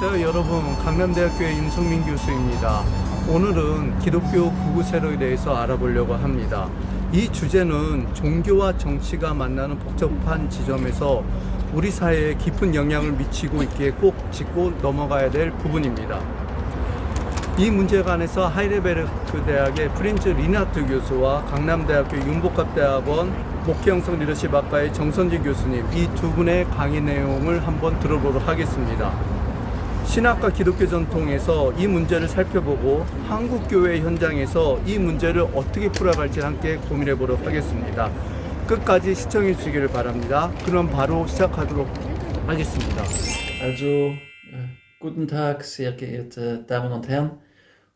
안녕하세요 여러분, 강남대학교의 임성민 교수입니다. 오늘은 기독교 구구 세력에 대해서 알아보려고 합니다. 이 주제는 종교와 정치가 만나는 복잡한 지점에서 우리 사회에 깊은 영향을 미치고 있기에 꼭 짚고 넘어가야 될 부분입니다. 이 문제에 관해서 하이델베르크 대학의 프린츠 리나트 교수와 강남대학교 융복합대학원 목회형성 리더십학과의 정선진 교수님, 이 두 분의 강의 내용을 한번 들어보도록 하겠습니다. 신학과 기독교 전통에서 이 문제를 살펴보고 한국교회 현장에서 이 문제를 어떻게 풀어갈지 함께 고민해 보도록 하겠습니다. 끝까지 시청해 주시기를 바랍니다. 그럼 바로 시작하도록 하겠습니다. Also, guten Tag, sehr geehrte Damen und Herren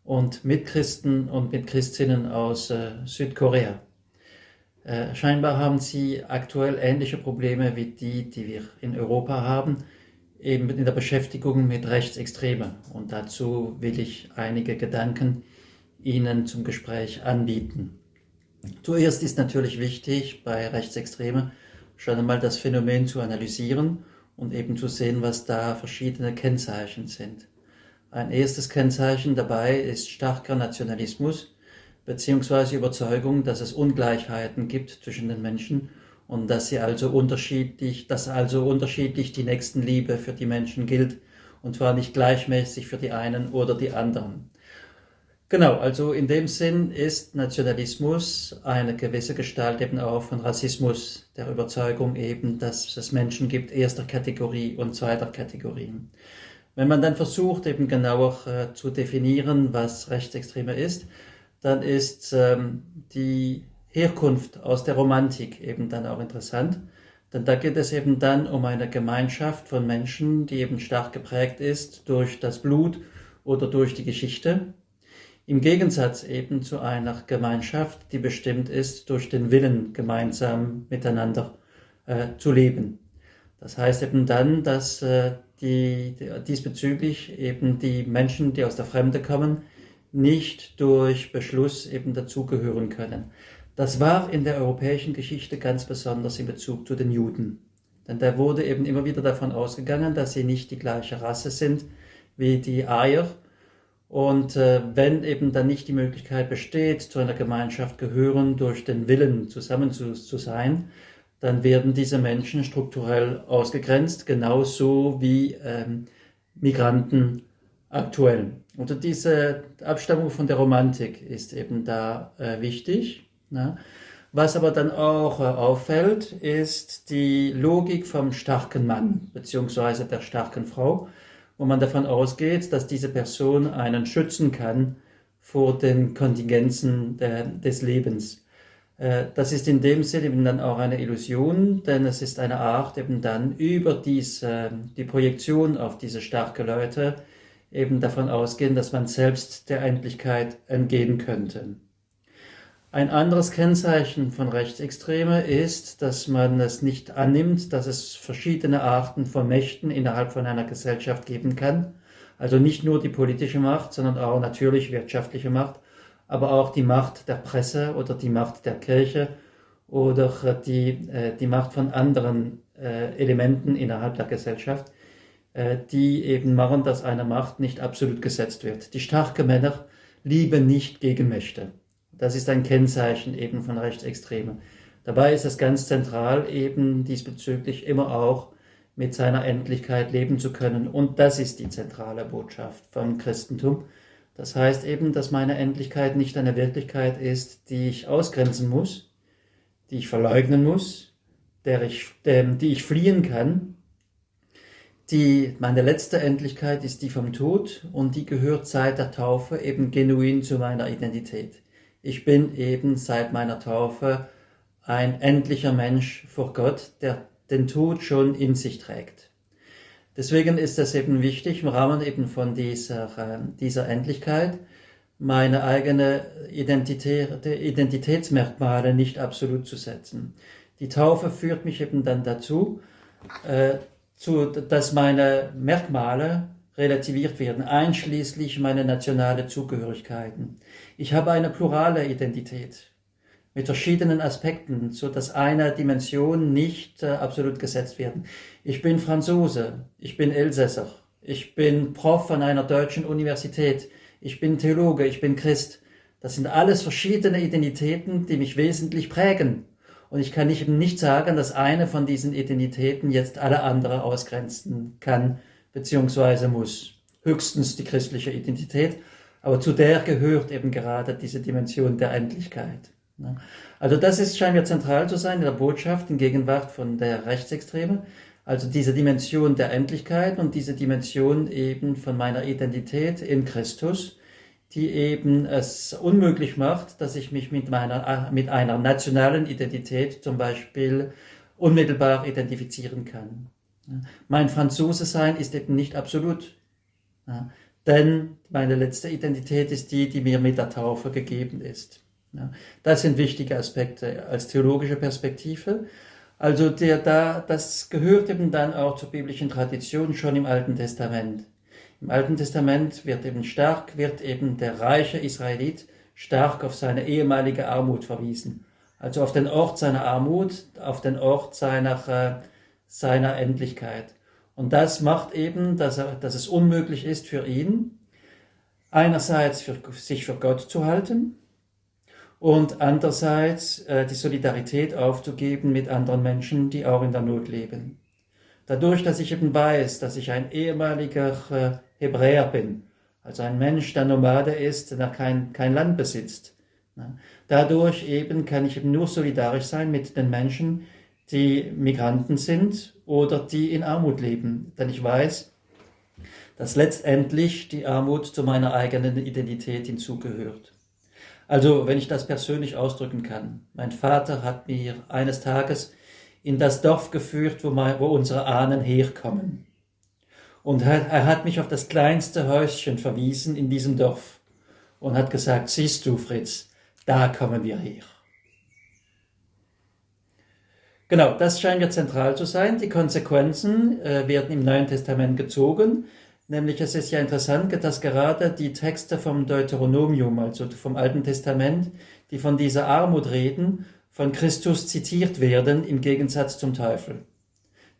und Mitchristen und Mitchristinnen aus Südkorea. Scheinbar haben Sie aktuell ähnliche Probleme wie die wir in Europa haben, eben in der Beschäftigung mit Rechtsextremen. Und dazu will ich einige Gedanken Ihnen zum Gespräch anbieten. Zuerst ist natürlich wichtig, bei Rechtsextremen schon einmal das Phänomen zu analysieren und eben zu sehen, was da verschiedene Kennzeichen sind. Ein erstes Kennzeichen dabei ist starker Nationalismus, beziehungsweise Überzeugung, dass es Ungleichheiten gibt zwischen den Menschen und dass also unterschiedlich die Nächstenliebe für die Menschen gilt, und zwar nicht gleichmäßig für die einen oder die anderen. Genau, also in dem Sinn ist Nationalismus eine gewisse Gestalt eben auch von Rassismus, der Überzeugung eben, dass es Menschen gibt erster Kategorie und zweiter Kategorie. Wenn man dann versucht, eben genauer zu definieren, was Rechtsextreme ist, dann ist die Herkunft aus der Romantik eben dann auch interessant, denn da geht es eben dann um eine Gemeinschaft von Menschen, die eben stark geprägt ist durch das Blut oder durch die Geschichte, im Gegensatz eben zu einer Gemeinschaft, die bestimmt ist durch den Willen, gemeinsam miteinander zu leben. Das heißt eben dann, dass diesbezüglich eben die Menschen, die aus der Fremde kommen, nicht durch Beschluss eben dazugehören können. Das war in der europäischen Geschichte ganz besonders in Bezug zu den Juden. Denn da wurde eben immer wieder davon ausgegangen, dass sie nicht die gleiche Rasse sind wie die Arier. Und wenn eben dann nicht die Möglichkeit besteht, zu einer Gemeinschaft gehören, durch den Willen zusammen zu sein, dann werden diese Menschen strukturell ausgegrenzt, genauso wie Migranten aktuell. Und diese Abstammung von der Romantik ist eben da wichtig. Ne? Was aber dann auch auffällt, ist die Logik vom starken Mann bzw. der starken Frau, wo man davon ausgeht, dass diese Person einen schützen kann vor den Kontingenzen des Lebens. Das ist in dem Sinne eben dann auch eine Illusion, denn es ist eine Art eben dann über die Projektion auf diese starken Leute eben davon ausgehen, dass man selbst der Endlichkeit entgehen könnte. Ein anderes Kennzeichen von Rechtsextreme ist, dass man es nicht annimmt, dass es verschiedene Arten von Mächten innerhalb von einer Gesellschaft geben kann. Also nicht nur die politische Macht, sondern auch natürlich wirtschaftliche Macht, aber auch die Macht der Presse oder die Macht der Kirche oder die Macht von anderen Elementen innerhalb der Gesellschaft, die eben machen, dass eine Macht nicht absolut gesetzt wird. Die starken Männer lieben nicht Gegenmächte. Das ist ein Kennzeichen eben von Rechtsextremen. Dabei ist es ganz zentral, eben diesbezüglich immer auch mit seiner Endlichkeit leben zu können. Und das ist die zentrale Botschaft vom Christentum. Das heißt eben, dass meine Endlichkeit nicht eine Wirklichkeit ist, die ich ausgrenzen muss, die ich verleugnen muss, die ich fliehen kann. Meine letzte Endlichkeit ist die vom Tod und die gehört seit der Taufe eben genuin zu meiner Identität. Ich bin eben seit meiner Taufe ein endlicher Mensch vor Gott, der den Tod schon in sich trägt. Deswegen ist es eben wichtig, im Rahmen eben von dieser Endlichkeit meine eigene Identitätsmerkmale nicht absolut zu setzen. Die Taufe führt mich eben dann dazu, dass meine Merkmale relativiert werden, einschließlich meine nationale Zugehörigkeiten. Ich habe eine plurale Identität mit verschiedenen Aspekten, so dass eine Dimension nicht absolut gesetzt werden. Ich bin Franzose, ich bin Elsässer, ich bin Prof an einer deutschen Universität, ich bin Theologe, ich bin Christ. Das sind alles verschiedene Identitäten, die mich wesentlich prägen. Und ich kann eben nicht sagen, dass eine von diesen Identitäten jetzt alle andere ausgrenzen kann bzw. muss. Höchstens die christliche Identität, aber zu der gehört eben gerade diese Dimension der Endlichkeit. Also das scheint mir zentral zu sein in der Botschaft in Gegenwart von der Rechtsextreme. Also diese Dimension der Endlichkeit und diese Dimension eben von meiner Identität in Christus, die eben es unmöglich macht, dass ich mich mit einer nationalen Identität zum Beispiel unmittelbar identifizieren kann. Mein Franzose sein ist eben nicht absolut, denn meine letzte Identität ist die mir mit der Taufe gegeben ist. Das sind wichtige Aspekte als theologische Perspektive. Also das gehört eben dann auch zur biblischen Tradition schon im Alten Testament. Im Alten Testament wird eben der reiche Israelit stark auf seine ehemalige Armut verwiesen. Also auf den Ort seiner Armut, auf den Ort seiner Endlichkeit. Und das macht eben, dass es unmöglich ist für ihn, einerseits sich für Gott zu halten und andererseits die Solidarität aufzugeben mit anderen Menschen, die auch in der Not leben. Dadurch, dass ich eben weiß, dass ich ein ehemaliger Hebräer bin, also ein Mensch, der Nomade ist, der kein Land besitzt. Dadurch eben kann ich eben nur solidarisch sein mit den Menschen, die Migranten sind oder die in Armut leben. Denn ich weiß, dass letztendlich die Armut zu meiner eigenen Identität hinzugehört. Also, wenn ich das persönlich ausdrücken kann. Mein Vater hat mir eines Tages in das Dorf geführt, wo unsere Ahnen herkommen. Und er hat mich auf das kleinste Häuschen verwiesen in diesem Dorf und hat gesagt, siehst du, Fritz, da kommen wir her. Genau, das scheint mir zentral zu sein. Die Konsequenzen werden im Neuen Testament gezogen. Nämlich es ist ja interessant, dass gerade die Texte vom Deuteronomium, also vom Alten Testament, die von dieser Armut reden, von Christus zitiert werden im Gegensatz zum Teufel.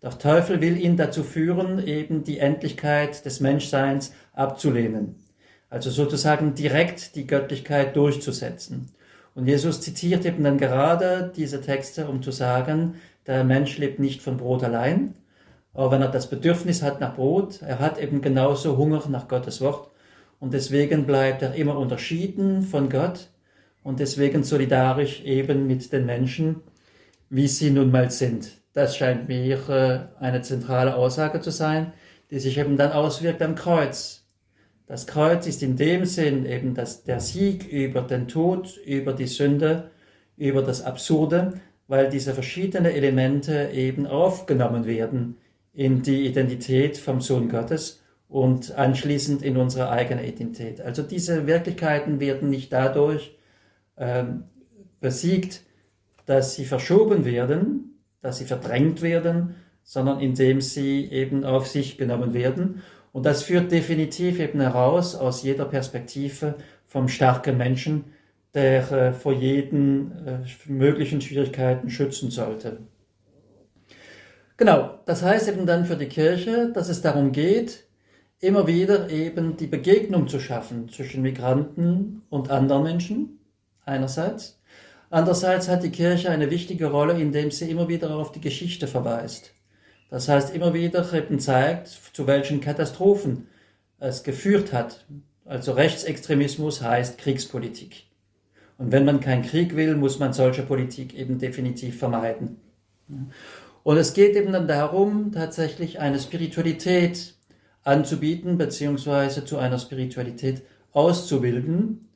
Der Teufel will ihn dazu führen, eben die Endlichkeit des Menschseins abzulehnen. Also sozusagen direkt die Göttlichkeit durchzusetzen. Und Jesus zitiert eben dann gerade diese Texte, um zu sagen, der Mensch lebt nicht von Brot allein, aber wenn er das Bedürfnis hat nach Brot, er hat eben genauso Hunger nach Gottes Wort und deswegen bleibt er immer unterschieden von Gott und deswegen solidarisch eben mit den Menschen, wie sie nun mal sind. Das scheint mir eine zentrale Aussage zu sein, die sich eben dann auswirkt am Kreuz. Das Kreuz ist in dem Sinn eben der Sieg über den Tod, über die Sünde, über das Absurde, weil diese verschiedenen Elemente eben aufgenommen werden in die Identität vom Sohn Gottes und anschließend in unsere eigene Identität. Also diese Wirklichkeiten werden nicht dadurch besiegt, dass sie verschoben werden, dass sie verdrängt werden, sondern indem sie eben auf sich genommen werden. Und das führt definitiv eben heraus aus jeder Perspektive vom starken Menschen, der vor jeden möglichen Schwierigkeiten schützen sollte. Genau, das heißt eben dann für die Kirche, dass es darum geht, immer wieder eben die Begegnung zu schaffen zwischen Migranten und anderen Menschen, einerseits. Andererseits hat die Kirche eine wichtige Rolle, indem sie immer wieder auf die Geschichte verweist. Das heißt, immer wieder eben zeigt, zu welchen Katastrophen es geführt hat. Also Rechtsextremismus heißt Kriegspolitik. Und wenn man keinen Krieg will, muss man solche Politik eben definitiv vermeiden. Und es geht eben dann darum, tatsächlich eine Spiritualität anzubieten, beziehungsweise zu einer Spiritualität auszubilden,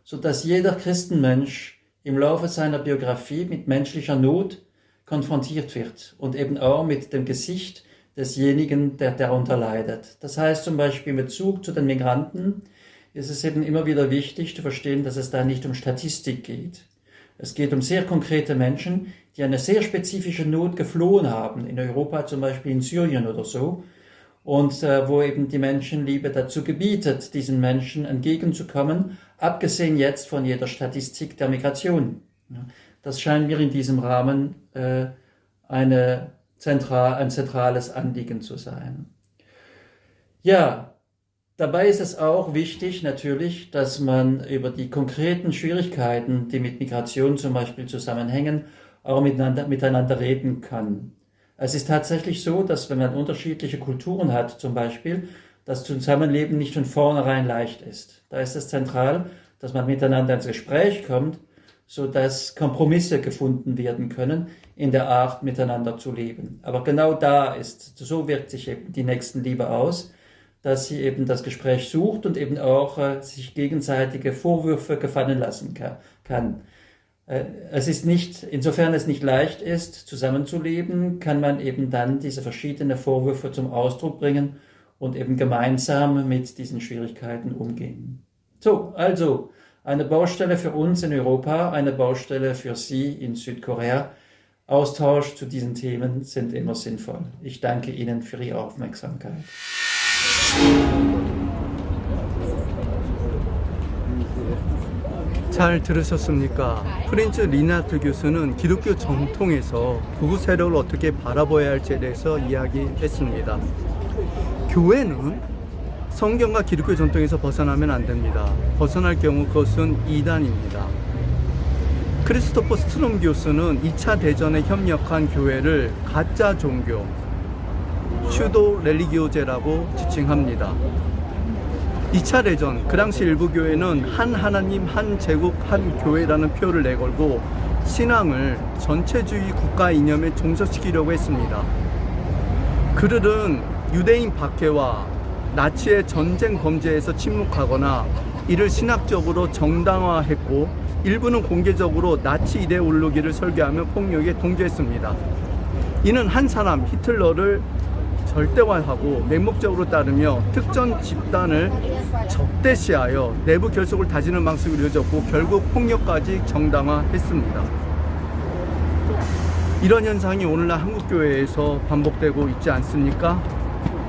sodass jeder Christenmensch im Laufe seiner Biografie mit menschlicher Not konfrontiert wird und eben auch mit dem Gesicht desjenigen, der darunter leidet. Das heißt zum Beispiel in Bezug zu den Migranten ist es eben immer wieder wichtig zu verstehen, dass es da nicht um Statistik geht. Es geht um sehr konkrete Menschen, die eine sehr spezifische Not geflohen haben, in Europa zum Beispiel in Syrien oder so, und wo eben die Menschenliebe dazu gebietet, diesen Menschen entgegenzukommen, abgesehen jetzt von jeder Statistik der Migration. Das scheint mir in diesem Rahmen ein zentrales Anliegen zu sein. Ja, dabei ist es auch wichtig natürlich, dass man über die konkreten Schwierigkeiten, die mit Migration zum Beispiel zusammenhängen, auch miteinander reden kann. Es ist tatsächlich so, dass wenn man unterschiedliche Kulturen hat, zum Beispiel, das Zusammenleben nicht von vornherein leicht ist. Da ist es zentral, dass man miteinander ins Gespräch kommt, sodass Kompromisse gefunden werden können in der Art, miteinander zu leben. Aber genau so wirkt sich eben die Nächstenliebe aus, dass sie eben das Gespräch sucht und eben auch sich gegenseitige Vorwürfe gefallen lassen kann. Insofern es nicht leicht ist, zusammenzuleben, kann man eben dann diese verschiedenen Vorwürfe zum Ausdruck bringen und eben gemeinsam mit diesen Schwierigkeiten umgehen. So, also eine Baustelle für uns in Europa, eine Baustelle für Sie in Südkorea. Austausch zu diesen Themen sind immer sinnvoll. Ich danke Ihnen für Ihre Aufmerksamkeit. 잘 들으셨습니까? 프린츠 리나트 교수는 기독교 정통에서 극우 세력을 어떻게 바라봐야 할지에 대해서 이야기했습니다. 교회는 성경과 기독교 전통에서 벗어나면 안 됩니다. 벗어날 경우 그것은 이단입니다. 크리스토퍼 스트롬 교수는 2차 대전에 협력한 교회를 가짜 종교, 슈도 렐리기오제라고 지칭합니다. 2차 대전, 그 당시 일부 교회는 한 하나님, 한 제국, 한 교회라는 표를 내걸고 신앙을 전체주의 국가 이념에 종속시키려고 했습니다. 그들은 유대인 박해와 나치의 전쟁 범죄에서 침묵하거나 이를 신학적으로 정당화했고 일부는 공개적으로 나치 이데올로기를 설계하며 폭력에 동조했습니다. 이는 한 사람 히틀러를 절대화하고 맹목적으로 따르며 특정 집단을 적대시하여 내부 결속을 다지는 방식으로 이루어졌고 결국 폭력까지 정당화했습니다. 이런 현상이 오늘날 한국교회에서 반복되고 있지 않습니까?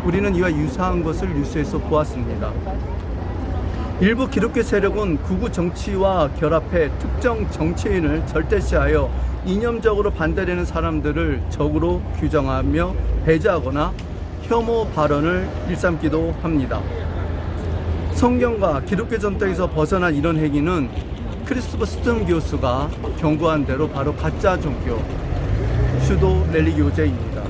우리는 이와 유사한 것을 뉴스에서 보았습니다. 일부 기독교 세력은 극우 정치와 결합해 특정 정치인을 절대시하여 이념적으로 반대되는 사람들을 적으로 규정하며 배제하거나 혐오 발언을 일삼기도 합니다. 성경과 기독교 전통에서 벗어난 이런 행위는 크리스토퍼 스톰 교수가 경고한 대로 바로 가짜 종교, 슈도 렐리기오제입니다.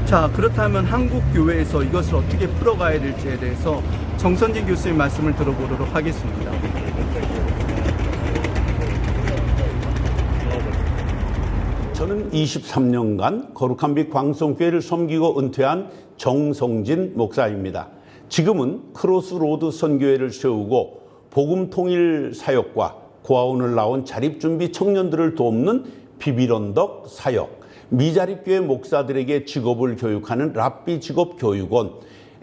자, 그렇다면 한국 교회에서 이것을 어떻게 풀어가야 될지에 대해서 정선진 교수의 말씀을 들어보도록 하겠습니다. 저는 23년간 거룩한 빛 광성교회를 섬기고 은퇴한 정성진 목사입니다. 지금은 크로스로드 선교회를 세우고 복음 통일 사역과 고아원을 나온 자립준비 청년들을 돕는 비빌언덕 사역, 미자립교회 목사들에게 직업을 교육하는 랍비 직업교육원,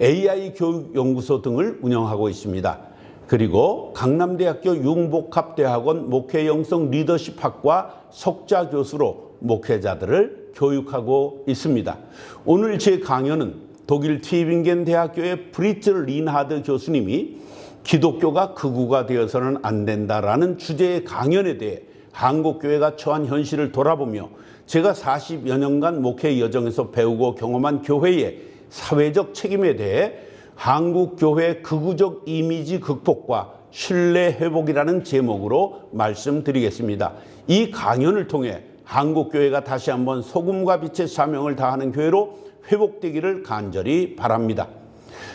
AI 교육연구소 등을 운영하고 있습니다. 그리고 강남대학교 융복합대학원 목회영성 리더십학과 석좌 교수로 목회자들을 교육하고 있습니다. 오늘 제 강연은 독일 튜빙겐 대학교의 프리츠 린하드 교수님이 기독교가 극우가 되어서는 안 된다라는 주제의 강연에 대해 한국교회가 처한 현실을 돌아보며 제가 40여 년간 목회 여정에서 배우고 경험한 교회의 사회적 책임에 대해 한국교회 극우적 이미지 극복과 신뢰 회복이라는 제목으로 말씀드리겠습니다. 이 강연을 통해 한국교회가 다시 한번 소금과 빛의 사명을 다하는 교회로 회복되기를 간절히 바랍니다.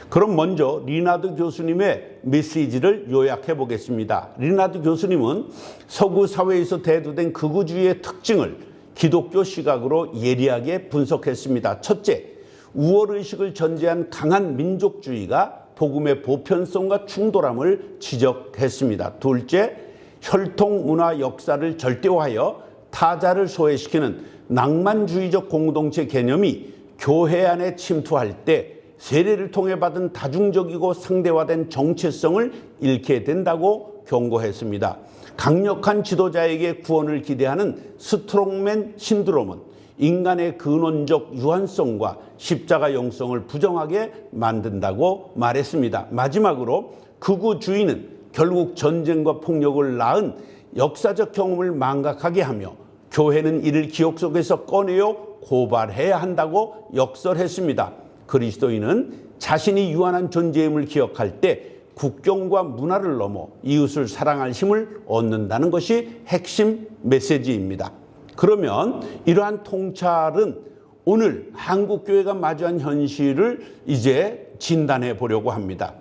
그럼 먼저 리나드 교수님의 메시지를 요약해 보겠습니다. 리나드 교수님은 서구 사회에서 대두된 극우주의의 특징을 기독교 시각으로 예리하게 분석했습니다. 첫째, 우월의식을 전제한 강한 민족주의가 복음의 보편성과 충돌함을 지적했습니다. 둘째, 혈통문화 역사를 절대화하여 타자를 소외시키는 낭만주의적 공동체 개념이 교회 안에 침투할 때 세례를 통해 받은 다중적이고 상대화된 정체성을 잃게 된다고 경고했습니다. 강력한 지도자에게 구원을 기대하는 스트롱맨 신드롬은 인간의 근원적 유한성과 십자가 영성을 부정하게 만든다고 말했습니다. 마지막으로 극우주의는 결국 전쟁과 폭력을 낳은 역사적 경험을 망각하게 하며 교회는 이를 기억 속에서 꺼내어 고발해야 한다고 역설했습니다. 그리스도인은 자신이 유한한 존재임을 기억할 때 국경과 문화를 넘어 이웃을 사랑할 힘을 얻는다는 것이 핵심 메시지입니다. 그러면 이러한 통찰은 오늘 한국교회가 마주한 현실을 이제 진단해 보려고 합니다.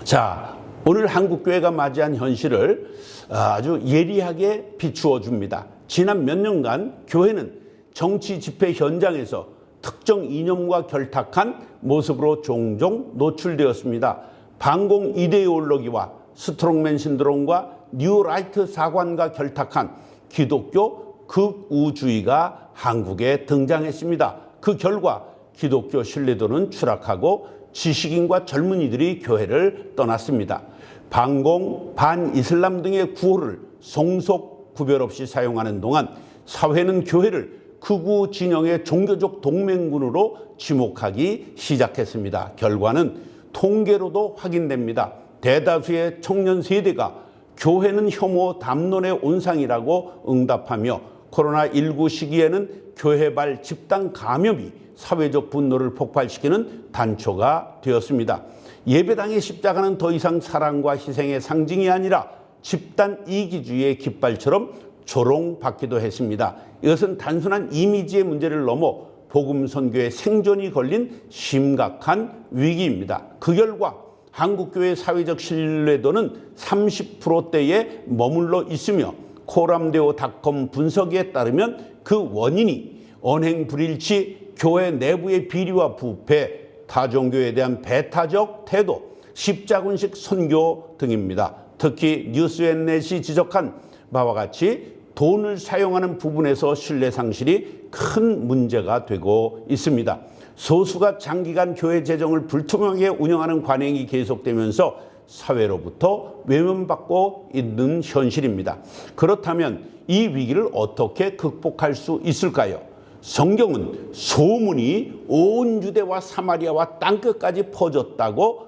자, 오늘 한국교회가 맞이한 현실을 아주 예리하게 비추어 줍니다. 지난 몇 년간 교회는 정치 집회 현장에서 특정 이념과 결탁한 모습으로 종종 노출되었습니다. 반공 이데올로기와 스트롱맨 신드롬과 뉴라이트 사관과 결탁한 기독교 극우주의가 한국에 등장했습니다. 그 결과 기독교 신뢰도는 추락하고 지식인과 젊은이들이 교회를 떠났습니다. 반공, 반이슬람 등의 구호를 송속 구별 없이 사용하는 동안 사회는 교회를 극우 진영의 종교적 동맹군으로 지목하기 시작했습니다. 결과는 통계로도 확인됩니다. 대다수의 청년 세대가 교회는 혐오 담론의 온상이라고 응답하며 코로나19 시기에는 교회발 집단 감염이 사회적 분노를 폭발시키는 단초가 되었습니다. 예배당의 십자가는 더 이상 사랑과 희생의 상징이 아니라 집단 이기주의의 깃발처럼 조롱받기도 했습니다. 이것은 단순한 이미지의 문제를 넘어 복음 선교의 생존이 걸린 심각한 위기입니다. 그 결과 한국교회의 사회적 신뢰도는 30%대에 머물러 있으며 코람데오닷컴 분석에 따르면 그 원인이 언행 불일치, 교회 내부의 비리와 부패, 타종교에 대한 배타적 태도, 십자군식 선교 등입니다. 특히 뉴스앤넷이 지적한 바와 같이 돈을 사용하는 부분에서 신뢰 상실이 큰 문제가 되고 있습니다. 소수가 장기간 교회 재정을 불투명하게 운영하는 관행이 계속되면서 사회로부터 외면받고 있는 현실입니다. 그렇다면 이 위기를 어떻게 극복할 수 있을까요? 성경은 소문이 온 유대와 사마리아와 땅끝까지 퍼졌다고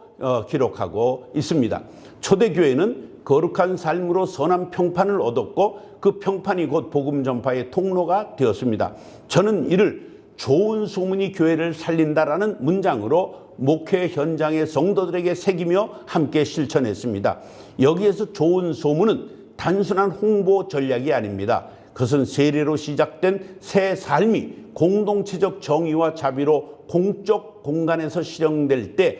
기록하고 있습니다. 초대교회는 거룩한 삶으로 선한 평판을 얻었고 그 평판이 곧 복음 전파의 통로가 되었습니다. 저는 이를 좋은 소문이 교회를 살린다라는 문장으로 목회 현장의 성도들에게 새기며 함께 실천했습니다. 여기에서 좋은 소문은 단순한 홍보 전략이 아닙니다. 그것은 세례로 시작된 새 삶이 공동체적 정의와 자비로 공적 공간에서 실현될 때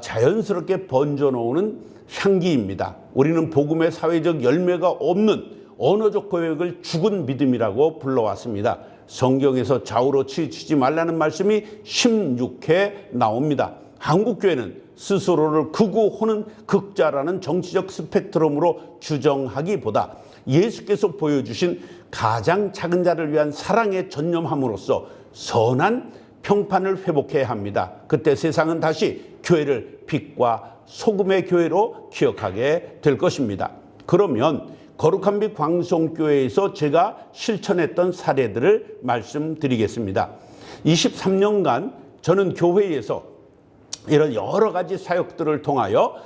자연스럽게 번져나오는 향기입니다. 우리는 복음의 사회적 열매가 없는 언어적 고백을 죽은 믿음이라고 불러왔습니다. 성경에서 좌우로 치우치지 말라는 말씀이 16회 나옵니다. 한국교회는 스스로를 극우 혹은 극자라는 정치적 스펙트럼으로 규정하기보다 예수께서 보여주신 가장 작은 자를 위한 사랑에 전념함으로써 선한 평판을 회복해야 합니다. 그때 세상은 다시 교회를 빛과 소금의 교회로 기억하게 될 것입니다. 그러면 거룩한 빛 광송교회에서 제가 실천했던 사례들을 말씀드리겠습니다. 23년간 저는 교회에서 이런 여러 가지 사역들을 통하여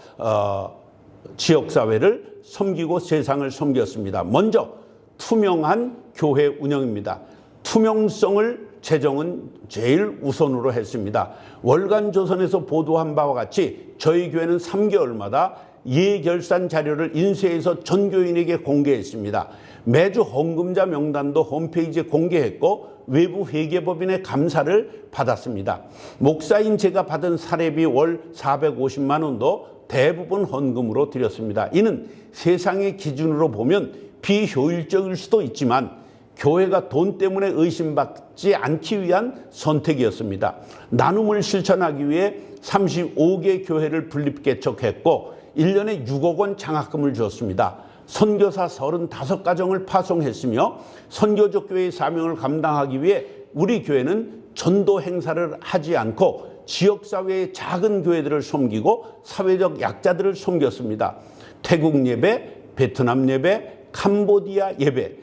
지역사회를 섬기고 세상을 섬겼습니다. 먼저 투명한 교회 운영입니다. 투명성을 재정은 제일 우선으로 했습니다. 월간조선에서 보도한 바와 같이 저희 교회는 3개월마다 예결산 자료를 인쇄해서 전 교인에게 공개했습니다. 매주 헌금자 명단도 홈페이지에 공개했고 외부 회계법인의 감사를 받았습니다. 목사인 제가 받은 사례비 월 450만 원도 대부분 헌금으로 드렸습니다. 이는 세상의 기준으로 보면 비효율적일 수도 있지만 교회가 돈 때문에 의심받지 않기 위한 선택이었습니다. 나눔을 실천하기 위해 35개 교회를 분립개척했고 1년에 6억 원 장학금을 주었습니다. 선교사 35가정을 파송했으며 선교적 교회의 사명을 감당하기 위해 우리 교회는 전도 행사를 하지 않고 지역사회의 작은 교회들을 섬기고 사회적 약자들을 섬겼습니다. 태국 예배, 베트남 예배, 캄보디아 예배,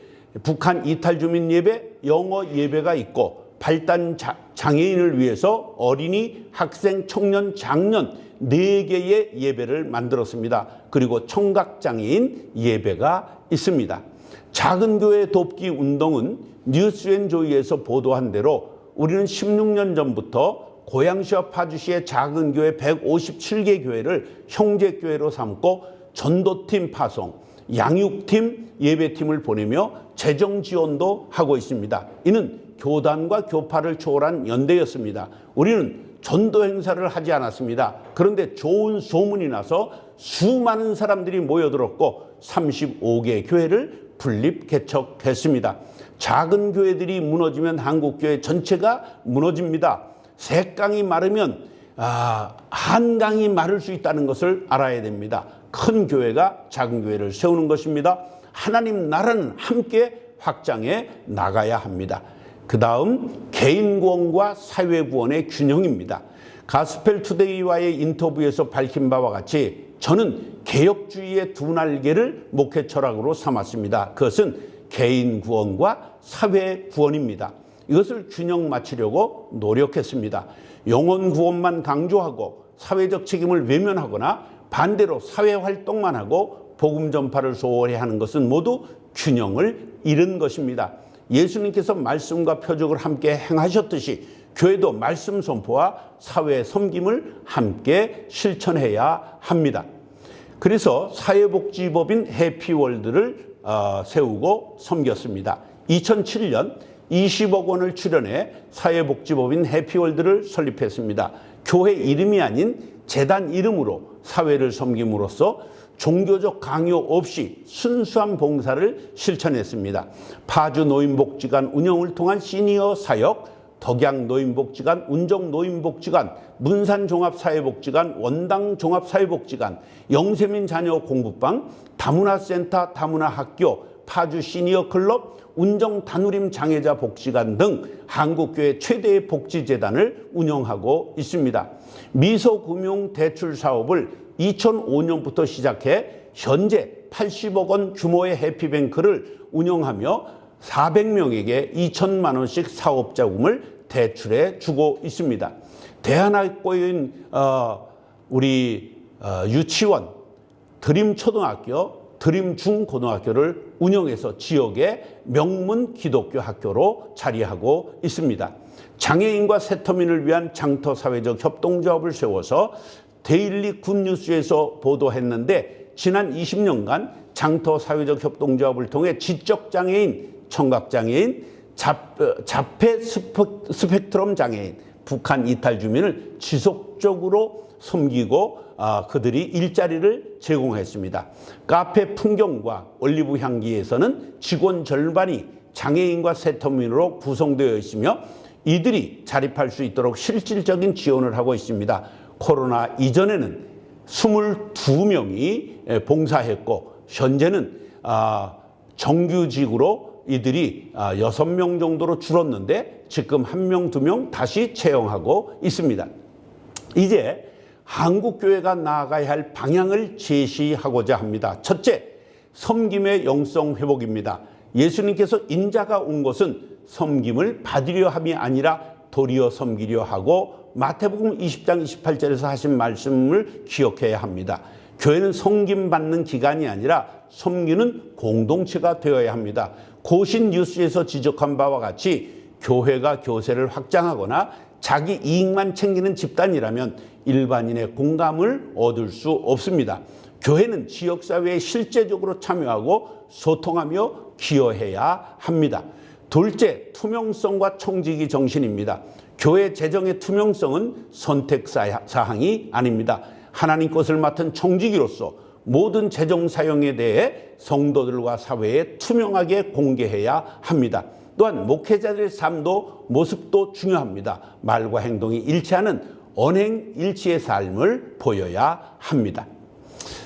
북한 이탈주민 예배, 영어 예배가 있고 발달 장애인을 위해서 어린이, 학생, 청년, 장년 4개의 예배를 만들었습니다. 그리고 청각장애인 예배가 있습니다. 작은 교회 돕기 운동은 뉴스앤조이에서 보도한 대로 우리는 16년 전부터 고양시와 파주시의 작은 교회 157개 교회를 형제교회로 삼고 전도팀 파송, 양육팀, 예배팀을 보내며 재정 지원도 하고 있습니다. 이는 교단과 교파를 초월한 연대였습니다. 우리는 전도 행사를 하지 않았습니다. 그런데 좋은 소문이 나서 수많은 사람들이 모여들었고 35개 교회를 분립 개척했습니다. 작은 교회들이 무너지면 한국교회 전체가 무너집니다. 새 강이 마르면 한 강이 마를 수 있다는 것을 알아야 됩니다. 큰 교회가 작은 교회를 세우는 것입니다. 하나님 나라는 함께 확장해 나가야 합니다. 그 다음 개인 구원과 사회 구원의 균형입니다. 가스펠 투데이와의 인터뷰에서 밝힌 바와 같이 저는 개혁주의의 두 날개를 목회 철학으로 삼았습니다. 그것은 개인 구원과 사회 구원입니다. 이것을 균형 맞추려고 노력했습니다. 영혼 구원만 강조하고 사회적 책임을 외면하거나 반대로 사회 활동만 하고 복음 전파를 소홀히 하는 것은 모두 균형을 잃은 것입니다. 예수님께서 말씀과 표적을 함께 행하셨듯이 교회도 말씀 선포와 사회 섬김을 함께 실천해야 합니다. 그래서 사회복지법인 해피월드를 세우고 섬겼습니다. 2007년 20억 원을 출연해 사회복지법인 해피월드를 설립했습니다. 교회 이름이 아닌 재단 이름으로 사회를 섬김으로써 종교적 강요 없이 순수한 봉사를 실천했습니다. 파주 노인복지관 운영을 통한 시니어 사역, 덕양 노인복지관, 운정 노인복지관, 문산 종합사회복지관, 원당 종합사회복지관, 영세민 자녀 공부방, 다문화센터, 다문화학교, 파주 시니어클럽, 운정 다누림 장애자 복지관 등 한국교회 최대의 복지재단을 운영하고 있습니다. 미소금융 대출 사업을 2005년부터 시작해 현재 80억 원 규모의 해피뱅크를 운영하며 400명에게 2천만 원씩 사업 자금을 대출해 주고 있습니다. 대한학교인 우리 유치원, 드림초등학교, 드림중고등학교를 운영해서 지역의 명문 기독교 학교로 자리하고 있습니다. 장애인과 세터민을 위한 장터사회적 협동조합을 세워서 데일리 굿뉴스에서 보도했는데 지난 20년간 장터사회적 협동조합을 통해 지적장애인, 청각장애인, 자폐 스펙트럼 장애인, 북한 이탈 주민을 지속적으로 섬기고 그들이 일자리를 제공했습니다. 카페 풍경과 올리브 향기에서는 직원 절반이 장애인과 세터민으로 구성되어 있으며 이들이 자립할 수 있도록 실질적인 지원을 하고 있습니다. 코로나 이전에는 22명이 봉사했고 현재는 정규직으로 이들이 6명 정도로 줄었는데 지금 1명, 2명 다시 채용하고 있습니다. 이제 한국교회가 나아가야 할 방향을 제시하고자 합니다. 첫째, 섬김의 영성 회복입니다. 예수님께서 인자가 온 것은 섬김을 받으려 함이 아니라 도리어 섬기려 하고 마태복음 20장 28절에서 하신 말씀을 기억해야 합니다. 교회는 섬김받는 기관이 아니라 섬기는 공동체가 되어야 합니다. 고신 뉴스에서 지적한 바와 같이 교회가 교세를 확장하거나 자기 이익만 챙기는 집단이라면 일반인의 공감을 얻을 수 없습니다. 교회는 지역사회에 실제적으로 참여하고 소통하며 기여해야 합니다. 둘째, 투명성과 청지기 정신입니다. 교회 재정의 투명성은 선택사항이 아닙니다. 하나님 것을 맡은 청지기로서 모든 재정 사용에 대해 성도들과 사회에 투명하게 공개해야 합니다. 또한 목회자들의 삶도 모습도 중요합니다. 말과 행동이 일치하는 언행일치의 삶을 보여야 합니다.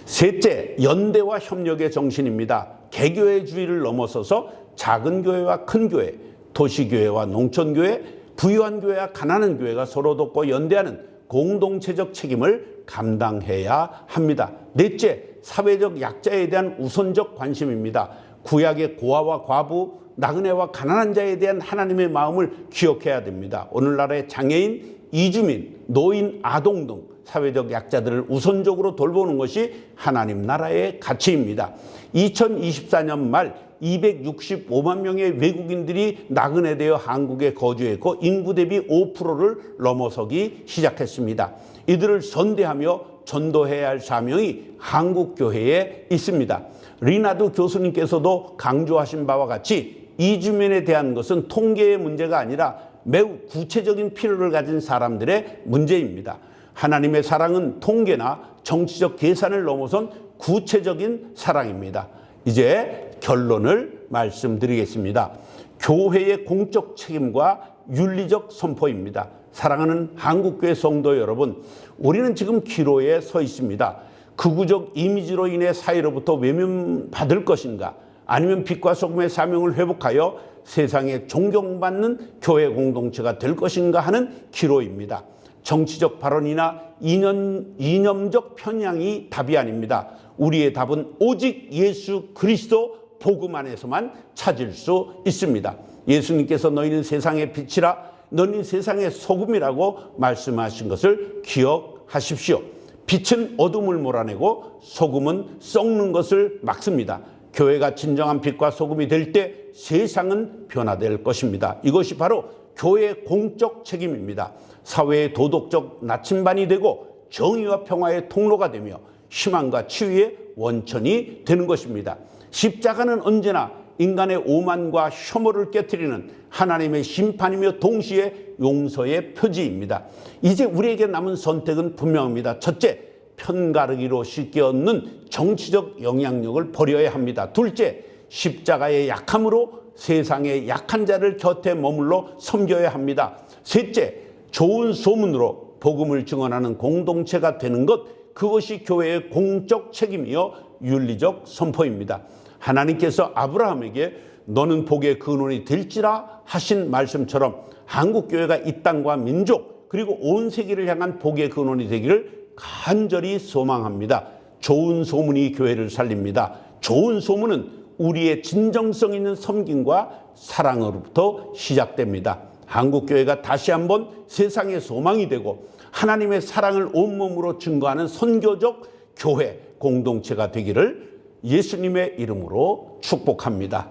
셋째, 연대와 협력의 정신입니다. 개교회주의를 넘어서서 작은 교회와 큰 교회, 도시교회와 농촌교회, 부유한 교회와 가난한 교회가 서로 돕고 연대하는 공동체적 책임을 감당해야 합니다. 넷째, 사회적 약자에 대한 우선적 관심입니다. 구약의 고아와 과부, 나그네와 가난한 자에 대한 하나님의 마음을 기억해야 됩니다. 오늘날의 장애인, 이주민, 노인, 아동 등 사회적 약자들을 우선적으로 돌보는 것이 하나님 나라의 가치입니다. 2024년 말 265만 명의 외국인들이 나그네 되어 한국에 거주했고 인구 대비 5%를 넘어서기 시작했습니다. 이들을 선대하며 전도해야 할 사명이 한국교회에 있습니다. 리나드 교수님께서도 강조하신 바와 같이 이주민에 대한 것은 통계의 문제가 아니라 매우 구체적인 필요를 가진 사람들의 문제입니다. 하나님의 사랑은 통계나 정치적 계산을 넘어선 구체적인 사랑입니다. 이제 결론을 말씀드리겠습니다. 교회의 공적 책임과 윤리적 선포입니다. 사랑하는 한국교회 성도 여러분, 우리는 지금 기로에 서 있습니다. 극우적 이미지로 인해 사회로부터 외면받을 것인가, 아니면 빛과 소금의 사명을 회복하여 세상에 존경받는 교회 공동체가 될 것인가 하는 기로입니다. 정치적 발언이나 이념적 편향이 답이 아닙니다. 우리의 답은 오직 예수 그리스도 복음 안에서만 찾을 수 있습니다. 예수님께서 너희는 세상의 빛이라, 너희는 세상의 소금이라고 말씀하신 것을 기억하십시오. 빛은 어둠을 몰아내고 소금은 썩는 것을 막습니다. 교회가 진정한 빛과 소금이 될 때 세상은 변화될 것입니다. 이것이 바로 교회의 공적 책임입니다. 사회의 도덕적 나침반이 되고 정의와 평화의 통로가 되며 희망과 치유의 원천이 되는 것입니다. 십자가는 언제나 인간의 오만과 혐오를 깨트리는 하나님의 심판이며 동시에 용서의 표지입니다. 이제 우리에게 남은 선택은 분명합니다. 첫째, 편가르기로 쉽게 얻는 정치적 영향력을 버려야 합니다. 둘째, 십자가의 약함으로 세상의 약한 자를 곁에 머물러 섬겨야 합니다. 셋째, 좋은 소문으로 복음을 증언하는 공동체가 되는 것, 그것이 교회의 공적 책임이요 윤리적 선포입니다. 하나님께서 아브라함에게 너는 복의 근원이 될지라 하신 말씀처럼 한국교회가 이 땅과 민족 그리고 온 세계를 향한 복의 근원이 되기를 간절히 소망합니다. 좋은 소문이 교회를 살립니다. 좋은 소문은 우리의 진정성 있는 섬김과 사랑으로부터 시작됩니다. 한국교회가 다시 한번 세상의 소망이 되고 하나님의 사랑을 온몸으로 증거하는 선교적 교회 공동체가 되기를 예수님의 이름으로 축복합니다.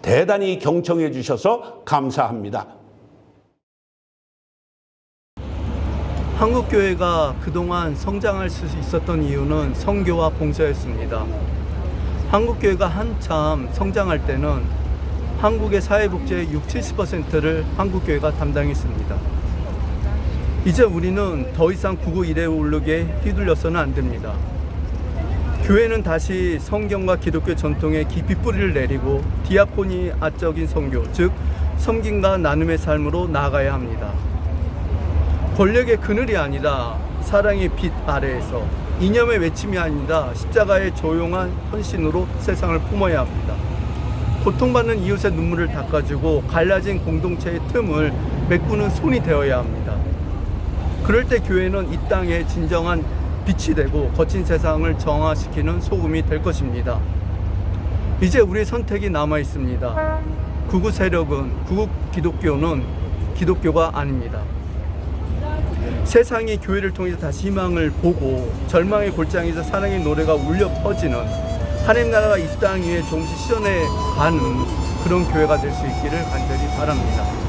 대단히 경청해 주셔서 감사합니다. 한국교회가 그동안 성장할 수 있었던 이유는 선교와 봉사였습니다. 한국교회가 한참 성장할 때는 한국의 사회복지의 60-70%를 한국교회가 담당했습니다. 이제 우리는 더 이상 구구 일에 오르게 휘둘려서는 안 됩니다. 교회는 다시 성경과 기독교 전통에 깊이 뿌리를 내리고 디아코니아적인 선교, 즉 섬김과 나눔의 삶으로 나아가야 합니다. 권력의 그늘이 아니라 사랑의 빛 아래에서, 이념의 외침이 아니라 십자가의 조용한 헌신으로 세상을 품어야 합니다. 고통받는 이웃의 눈물을 닦아주고 갈라진 공동체의 틈을 메꾸는 손이 되어야 합니다. 그럴 때 교회는 이 땅에 진정한 빛이 되고 거친 세상을 정화시키는 소금이 될 것입니다. 이제 우리의 선택이 남아 있습니다. 구구 세력은, 구구 기독교는 기독교가 아닙니다. 세상이 교회를 통해서 다시 희망을 보고 절망의 골장에서 사랑의 노래가 울려 퍼지는 하나님 나라가 이 땅 위에 조금씩 실현해 가는 그런 교회가 될 수 있기를 간절히 바랍니다.